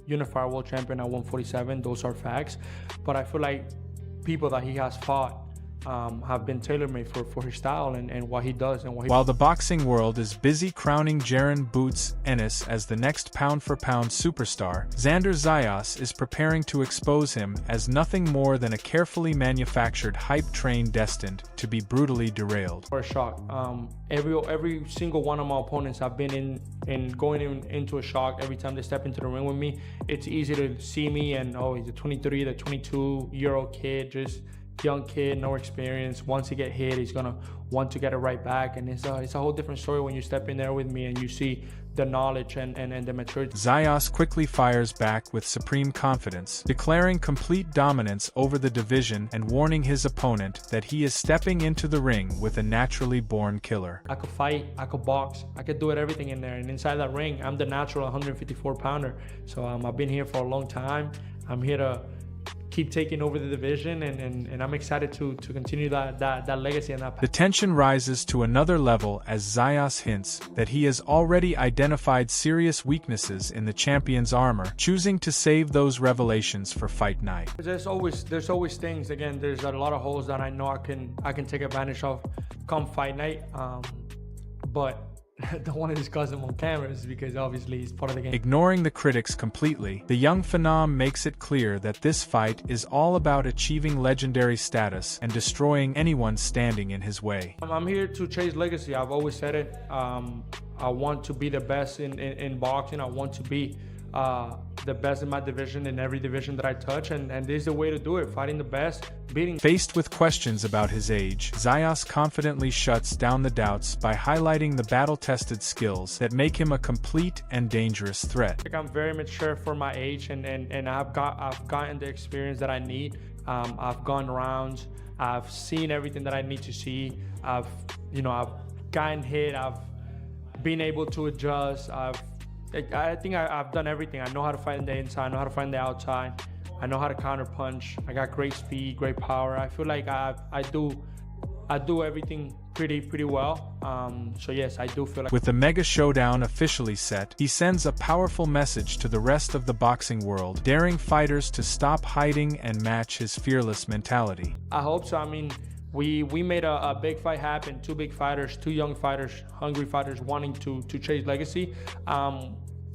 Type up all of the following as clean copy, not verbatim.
unified world champion at 147. Those are facts. But I feel like people that he has fought have been tailor-made for his style and what he does and what he... While the boxing world is busy crowning Jaron "Boots" Ennis as the next pound-for-pound superstar, Xander Zayas is preparing to expose him as nothing more than a carefully manufactured hype train destined to be brutally derailed. For a shock. Every single one of my opponents have been into a shock every time they step into the ring with me. It's easy to see me and, oh, he's a 23, the 22-year-old kid, just young kid, no experience. Once he get hit, he's gonna want to get it right back, and it's a whole different story when you step in there with me and you see the knowledge and the maturity. Zayas quickly fires back with supreme confidence, declaring complete dominance over the division and warning his opponent that he is stepping into the ring with a naturally born killer. I could fight, I could box, I could do everything in there, and inside that ring, I'm the natural 154-pounder. So I've been here for a long time. I'm here to keep taking over the division, and I'm excited to continue that legacy and that path. The tension rises to another level as Zayas hints that he has already identified serious weaknesses in the champion's armor, choosing to save those revelations for fight night. There's always things. Again, there's a lot of holes that I know I can take advantage of come fight night, but don't want to discuss them on cameras because obviously it's part of the game. Ignoring the critics completely, the young phenom makes it clear that this fight is all about achieving legendary status and destroying anyone standing in his way. I'm here to chase legacy. I've always said it. I want to be the best in boxing. I want to be the best in my division, in every division that I touch, and this is the way to do it, fighting the best, beating. Faced with questions about his age, Zayas confidently shuts down the doubts by highlighting the battle-tested skills that make him a complete and dangerous threat. I'm very mature for my age, and I've gotten the experience that I need. I've gone rounds, I've seen everything that I need to see. I've gotten hit, I've been able to adjust. I think I've done everything. I know how to fight on the inside, I know how to fight on the outside, I know how to counter punch. I got great speed, great power. I feel like I do everything pretty well. So yes, I do feel like... With the mega showdown officially set, he sends a powerful message to the rest of the boxing world, daring fighters to stop hiding and match his fearless mentality. I hope so. I mean, we made a big fight happen. Two big fighters, two young fighters, hungry fighters wanting to chase legacy.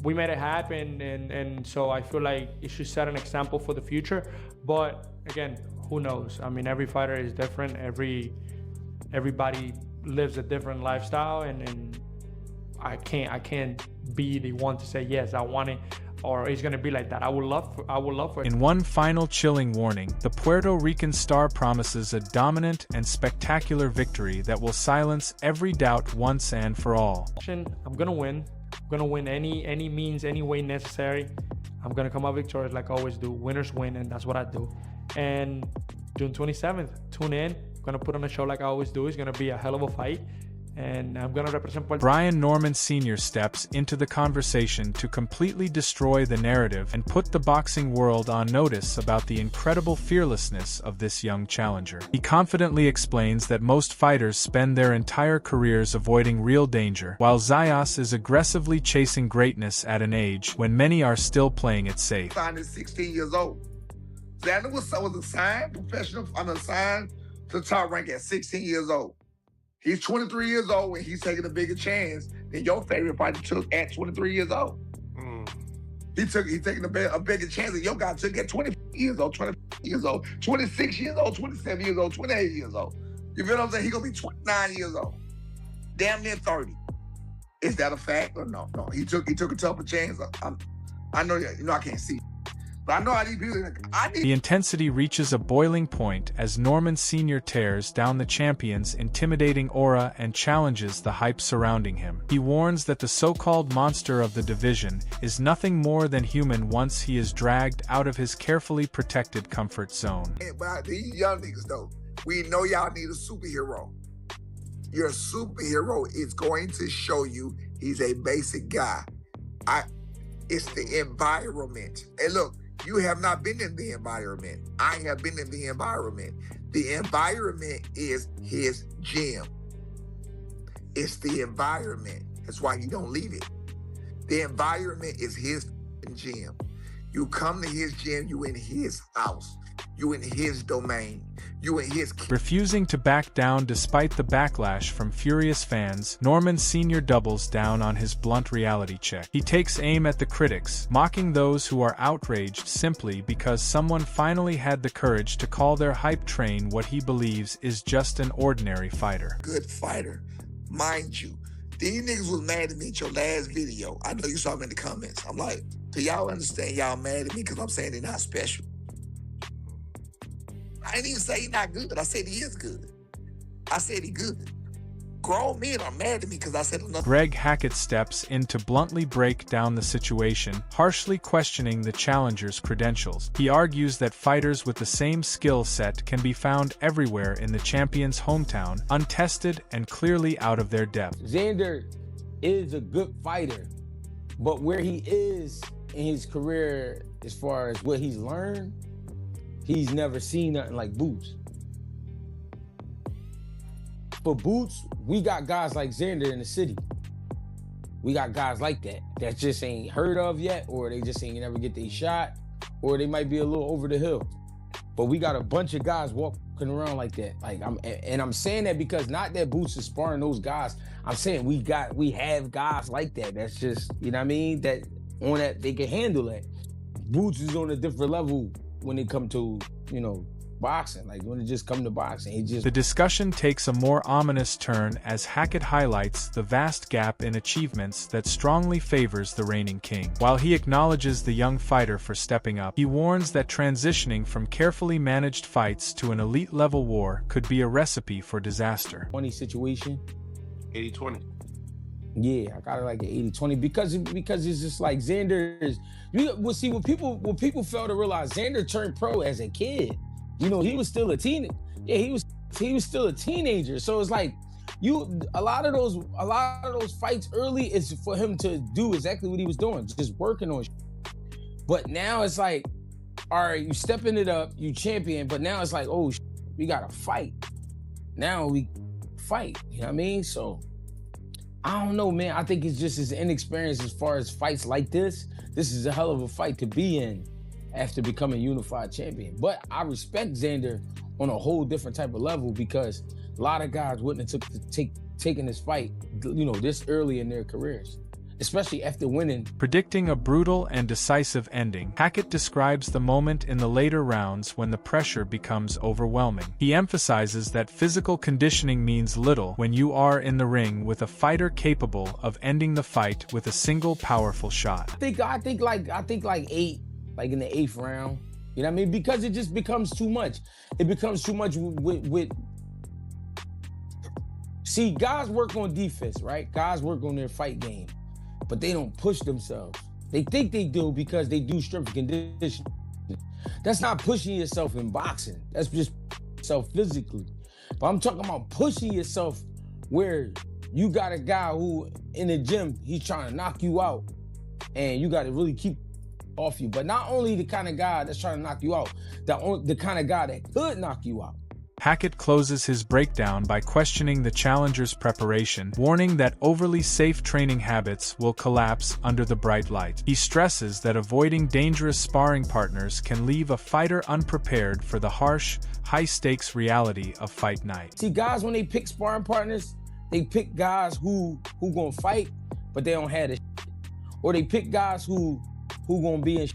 We made it happen, and so I feel like it should set an example for the future. But again, who knows? I mean, every fighter is different. Everybody lives a different lifestyle, and I can't be the one to say yes, I want it, or it's gonna be like that. I would love for it. In one final chilling warning, the Puerto Rican star promises a dominant and spectacular victory that will silence every doubt once and for all. I'm gonna win. I'm gonna win any means, any way necessary. I'm gonna come out victorious like I always do. Winners win, and that's what I do. And June 27th, tune in. I'm gonna put on a show like I always do. It's gonna be a hell of a fight, and I'm gonna represent Puerto Rico. Brian Norman Sr. steps into the conversation to completely destroy the narrative and put the boxing world on notice about the incredible fearlessness of this young challenger. He confidently explains that most fighters spend their entire careers avoiding real danger, while Zayas is aggressively chasing greatness at an age when many are still playing it safe. Signed at 16 years old. Xander was assigned professional, assigned to the top rank at 16 years old. He's 23 years old and he's taking a bigger chance than your favorite fighter took at 23 years old. He's taking a bigger chance than your guy took at 20 years old, 20 years old, 26 years old, 27 years old, 28 years old. You feel what I'm saying? He's gonna be 29 years old. Damn near 30. Is that a fact or no? No, he took a tougher chance. I know, I can't see. But I know how these people, The intensity reaches a boiling point as Norman Sr. tears down the champion's intimidating aura and challenges the hype surrounding him. He warns that the so-called monster of the division is nothing more than human once he is dragged out of his carefully protected comfort zone. But these young niggas though, we know y'all need a superhero. Your superhero is going to show you he's a basic guy. It's the environment. And look, you have not been in the environment. I have been in the environment. The environment is his gym. It's the environment. That's why he don't leave it. The environment is his gym. You come to his gym, you in his house. You in his domain. You in his... Refusing to back down despite the backlash from furious fans, Norman Sr. doubles down on his blunt reality check. He takes aim at the critics, mocking those who are outraged simply because someone finally had the courage to call their hype train what he believes is just an ordinary fighter. Good fighter. Mind you, these niggas was mad at me at your last video. I know you saw them in the comments. I'm like, do y'all understand y'all mad at me because I'm saying they're not special? I didn't even say he's not good. I said he is good. I said he good. Grown men are mad at me because I said enough. Greg Hackett steps in to bluntly break down the situation, harshly questioning the challenger's credentials. He argues that fighters with the same skill set can be found everywhere in the champion's hometown, untested and clearly out of their depth. Xander is a good fighter, but where he is in his career as far as what he's learned, he's never seen nothing like Boots. For Boots, we got guys like Xander in the city. We got guys like that just ain't heard of yet, or they just ain't never get their shot, or they might be a little over the hill. But we got a bunch of guys walking around like that. I'm saying that because not that Boots is sparring those guys. I'm saying we have guys like that. That's just, you know what I mean? That on that they can handle that. Boots is on a different level when it come to, you know, boxing. Like when it just come to boxing, The discussion takes a more ominous turn as Hackett highlights the vast gap in achievements that strongly favors the reigning king. While he acknowledges the young fighter for stepping up, he warns that transitioning from carefully managed fights to an elite-level war could be a recipe for disaster. 20 situation. 80-20. Yeah, I got it like an 80-20 because it's just like Xander is. Well, see, what people fail to realize, Xander turned pro as a kid. You know, he was still a teen. Yeah, he was still a teenager. So it's like a lot of those fights early is for him to do exactly what he was doing, just working on. But now it's like, all right, you stepping it up, you champion. But now it's like, oh, we gotta fight. Now we fight. You know what I mean? So. I don't know, man. I think it's just his inexperience as far as fights like this. This is a hell of a fight to be in after becoming unified champion. But I respect Xander on a whole different type of level because a lot of guys wouldn't have taken this fight, you know, this early in their careers, especially after winning. Predicting a brutal and decisive ending, Hackett describes the moment in the later rounds when the pressure becomes overwhelming. He emphasizes that physical conditioning means little when you are in the ring with a fighter capable of ending the fight with a single powerful shot. I think like 8, like in the 8th round. You know what I mean? Because it just becomes too much. It becomes too much with See, guys work on defense, right? Guys work on their fight game. But they don't push themselves. They think they do because they do strength and conditioning. That's not pushing yourself in boxing. That's just yourself physically. But I'm talking about pushing yourself where you got a guy who in the gym, he's trying to knock you out and you got to really keep off you. But not only the kind of guy that's trying to knock you out, the kind of guy that could knock you out. Hackett closes his breakdown by questioning the challenger's preparation, warning that overly safe training habits will collapse under the bright light. He stresses that avoiding dangerous sparring partners can leave a fighter unprepared for the harsh, high-stakes reality of fight night. See, guys, when they pick sparring partners, they pick guys who gonna fight, but they don't have the or they pick guys who gonna be in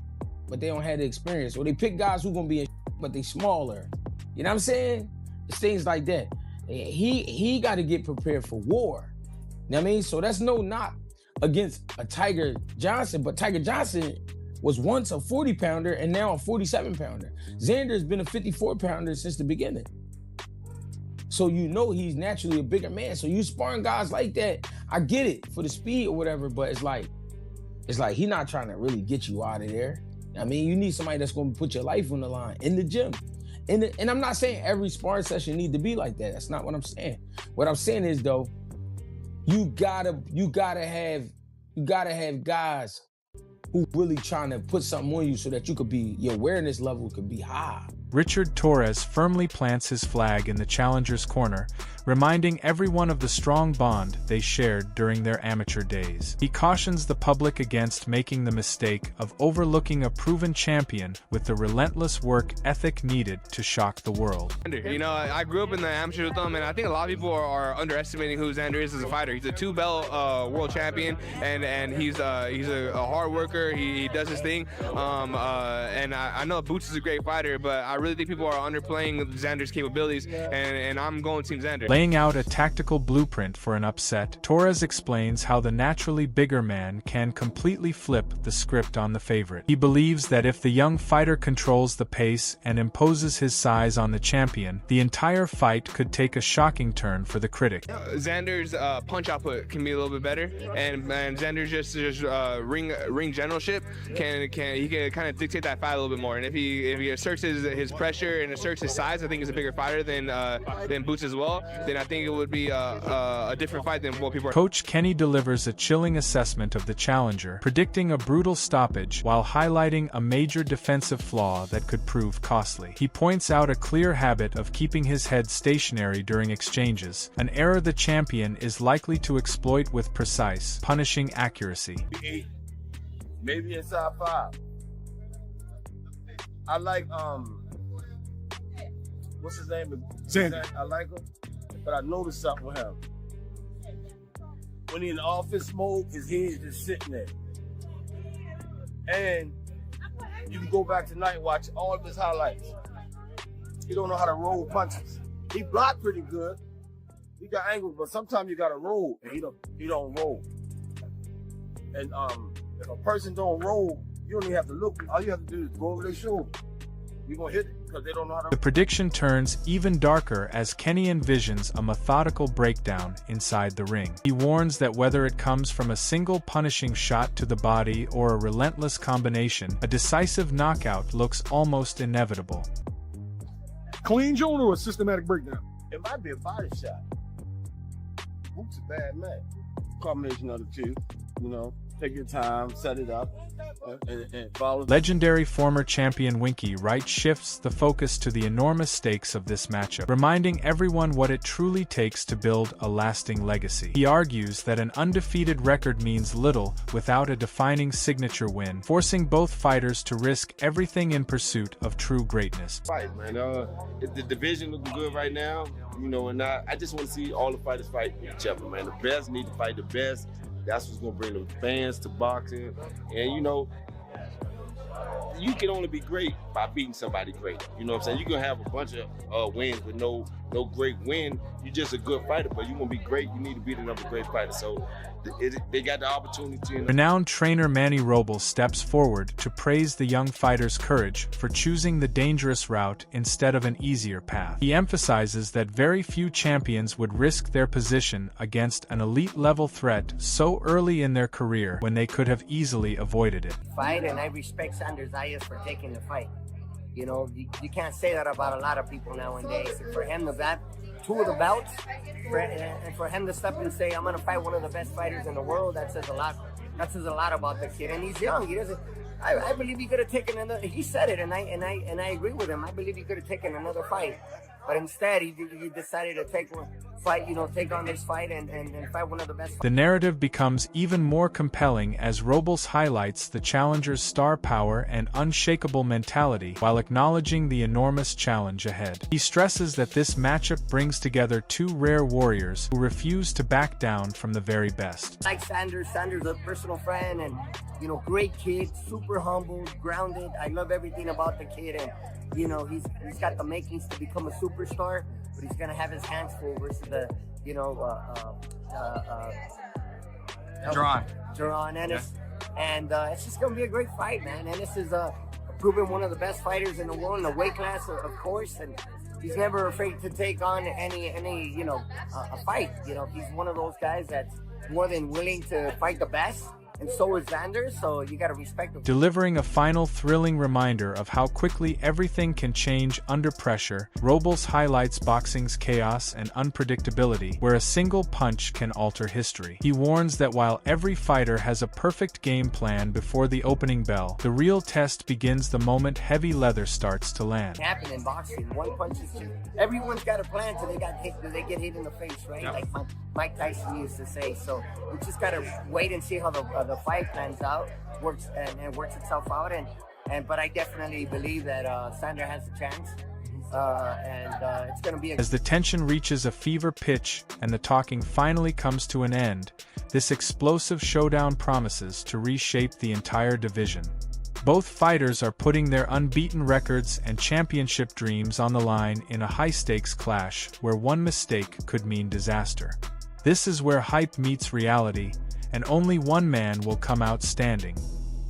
but they don't have the experience, or they pick guys who gonna be in but they smaller. You know what I'm saying? It's things like that. He got to get prepared for war. You know what I mean? So that's no knock against a Tiger Johnson, but Tiger Johnson was once a 40-pounder and now a 47-pounder. Xander's been a 54-pounder since the beginning. So you know he's naturally a bigger man. So you sparring guys like that, I get it for the speed or whatever, but it's like he's not trying to really get you out of there. I mean, you need somebody that's going to put your life on the line in the gym. And I'm not saying every sparring session need to be like that. That's not what I'm saying. What I'm saying is though, you gotta have guys who really trying to put something on you so that you could be, your awareness level could be high. Richard Torres firmly plants his flag in the challenger's corner, reminding everyone of the strong bond they shared during their amateur days. He cautions the public against making the mistake of overlooking a proven champion with the relentless work ethic needed to shock the world. You know, I grew up in the amateur with him, and I think a lot of people are underestimating who Xander is as a fighter. He's a 2-belt world champion, and he's a hard worker. He does his thing, and I know Boots is a great fighter, but I really think people are underplaying Xander's capabilities, and I'm going Team Xander. Laying out a tactical blueprint for an upset, Torres explains how the naturally bigger man can completely flip the script on the favorite. He believes that if the young fighter controls the pace and imposes his size on the champion, the entire fight could take a shocking turn for the critic. Xander's punch output can be a little bit better, and Xander's just ring generalship can kind of dictate that fight a little bit more. And if he asserts his pressure and asserts his size, I think he's a bigger fighter than Boots as well. Then I think it would be a different fight than what people are. Coach Kenny delivers a chilling assessment of the challenger, predicting a brutal stoppage while highlighting a major defensive flaw that could prove costly. He points out a clear habit of keeping his head stationary during exchanges, an error the champion is likely to exploit with precise, punishing accuracy. 8, maybe inside 5. I like what's his name? Xander. I like him, but I noticed something with him. When he's in office mode, his head is just sitting there. And you can go back tonight and watch all of his highlights. He don't know how to roll punches. He blocked pretty good. He got angles, but sometimes you gotta roll, and he don't roll. And if a person don't roll, you don't even have to look. All you have to do is go over their shoulder. You're gonna hit it because they don't know how to. The prediction turns even darker as Kenny envisions a methodical breakdown inside the ring. He warns that whether it comes from a single punishing shot to the body or a relentless combination, a decisive knockout looks almost inevitable. Clean joint or a systematic breakdown? It might be a body shot. Boots a bad man. Combination of the two, you know. Take your time, set it up, and follow. Legendary former champion Winky Wright shifts the focus to the enormous stakes of this matchup, reminding everyone what it truly takes to build a lasting legacy. He argues that an undefeated record means little without a defining signature win, forcing both fighters to risk everything in pursuit of true greatness. Fight, man. The division looking good right now, you know, and I just want to see all the fighters fight each other, man. The best need to fight the best. That's what's going to bring the fans to boxing. And, you know, you can only be great by beating somebody great. You know what I'm saying? You can have a bunch of wins with no great win. You're just a good fighter, but you want to be great, you need to beat another great fighter. So they got the opportunity. Renowned trainer Manny Robles steps forward to praise the young fighter's courage for choosing the dangerous route instead of an easier path. He emphasizes that very few champions would risk their position against an elite-level threat so early in their career when they could have easily avoided it. Fight, and I respect Xander Zayas for taking the fight. You know, you can't say that about a lot of people nowadays. For him to have 2 of the belts, and for him to step and say, I'm going to fight one of the best fighters in the world, that says a lot. That says a lot about the kid. And he's young. He doesn't. I believe he could have taken another. He said it, and I agree with him. I believe he could have taken another fight, but instead he decided to take on this fight and fight one of the best. The narrative becomes even more compelling as Robles highlights the challenger's star power and unshakable mentality while acknowledging the enormous challenge ahead. He stresses that this matchup brings together 2 rare warriors who refuse to back down from the very best. Like Xander's a personal friend, and you know, great kid, super humble, grounded. I love everything about the kid, and you know, he's got the makings to become a superstar, but he's gonna have his hands full versus the, you know, Jaron Ennis, and it's just gonna be a great fight, man. Ennis is proven one of the best fighters in the world in the weight class, of course, and he's never afraid to take on any you know, a fight. You know, he's one of those guys that's more than willing to fight the best, and so is Xander, so you got to respect him. Delivering a final thrilling reminder of how quickly everything can change under pressure, Robles highlights boxing's chaos and unpredictability, where a single punch can alter history. He warns that while every fighter has a perfect game plan before the opening bell, the real test begins the moment heavy leather starts to land. It happen in boxing. One punch is two. Everyone's got a plan till they get hit in the face, right? Like Mike Tyson used to say. So we just gotta wait and see how the fight plans out, works itself out, but I definitely believe that Xander has a chance, and it's gonna be. As the tension reaches a fever pitch and the talking finally comes to an end, this explosive showdown promises to reshape the entire division. Both fighters are putting their unbeaten records and championship dreams on the line in a high-stakes clash where one mistake could mean disaster. This is where hype meets reality, and only one man will come out standing.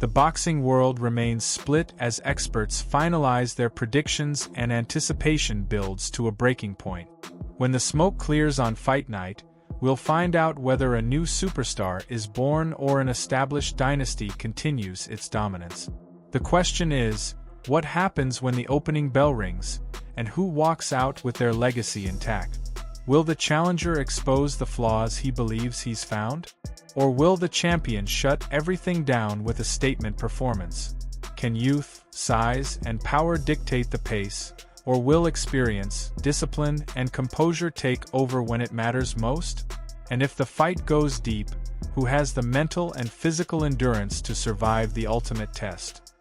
The boxing world remains split as experts finalize their predictions and anticipation builds to a breaking point. When the smoke clears on fight night, we'll find out whether a new superstar is born or an established dynasty continues its dominance. The question is, what happens when the opening bell rings, and who walks out with their legacy intact? Will the challenger expose the flaws he believes he's found? Or will the champion shut everything down with a statement performance? Can youth, size, and power dictate the pace, or will experience, discipline, and composure take over when it matters most? And if the fight goes deep, who has the mental and physical endurance to survive the ultimate test?